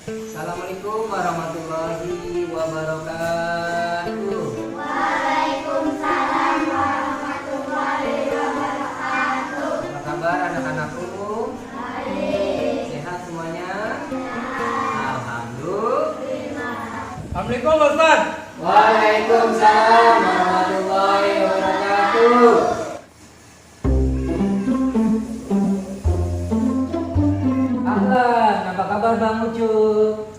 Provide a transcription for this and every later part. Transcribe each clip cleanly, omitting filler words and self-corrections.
Assalamualaikum warahmatullahi wabarakatuh. Waalaikumsalam warahmatullahi wabarakatuh. Apa kabar anak-anakku? Baik. Sehat semuanya? Alhamdulillah. Assalamualaikum Ustaz. Waalaikumsalam warahmatullahi wabarakatuh. Ahlan, apa kabar Bang Ucup?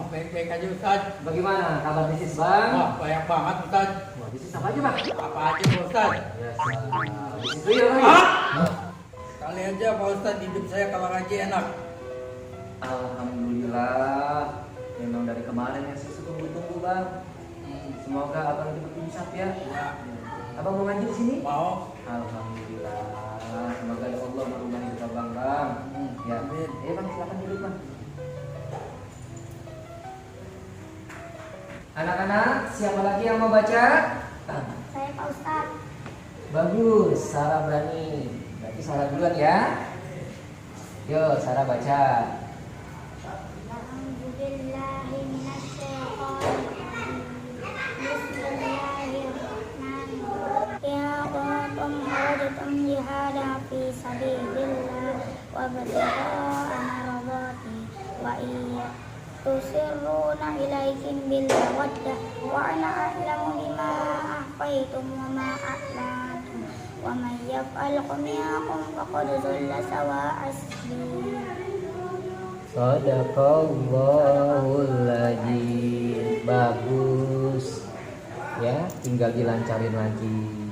Baik-baik aja Ustaz. Bagaimana kabar bisnis Bang? Wah, banyak banget Ustaz. Wah, bisnis apa aja Bang? Apa aja Pak Ustaz? Biasa. Bisnis tuyul lagi. Hah? Kali aja Pak Ustaz, hidup saya kalau ngaji enak. Alhamdulillah. Memang dari kemarin yang saya tunggu-tunggu Bang. Semoga abang cepat insaf ya. Ya, Abang mau ngaji di sini? mau. Alhamdulillah. Semoga ya Allah merubah hidup abang Bang. Ya. Amin. Bang silakan duduk Bang. Anak-anak, siapa lagi yang mau baca? Saya Pak Ustadz. Bagus, Sarah berani. Berarti Sarah duluan ya. Yo, Sarah baca. A'udzubillahi minasyaitonirrajim. Bismillahirrahmanirrahim. Ya qawm kharajtum jihadan fi sabilillah wa ibtigha'a mardati wa iya tusirruna ilaikum bil mawaddah wa ana a'lamu bima akhfaytum wa ma a'lantum wa man yaf'alhu minkum faqad dhalla sawa'as sabil. Shadaqallahul adzim. Bagus. Ya, tinggal dilancarin lagi.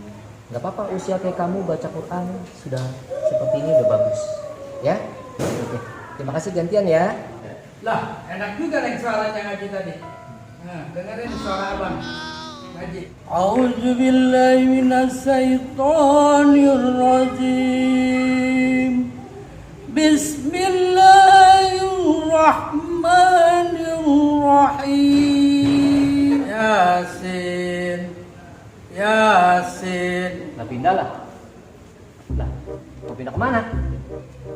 Gak apa-apa usia kayak kamu baca Quran sudah seperti ini udah bagus. Ya. Oke. Terima kasih gantian ya. Lah, enak juga nih suaranya ngaji tadi. Nah, dengerin suara abang ngaji. A'udzubillahi minasyaitonirrajim. Bismillahirrahmanirrahim. Yasin. Yasin. Nah pindah lah. Lah, mau pindah kemana?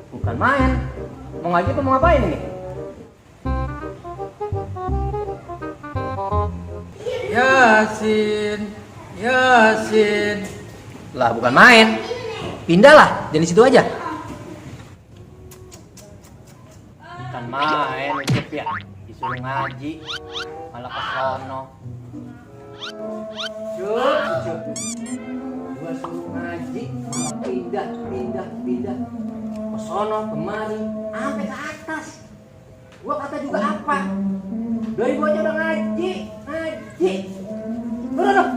Bukan main. Mau ngaji apa mau ngapain ini? Yasin. Yasin. Lah bukan main. Pindahlah, jangan di situ aja. Bukan main, Ucup ya. Disuruh ngaji, malah ke sono. Ucup. Gua suruh ngaji, malah pindah. Ke sono, kemari, sampai ke atas. Gua kata juga apa? Dari gua aja udah ngaji. Udah.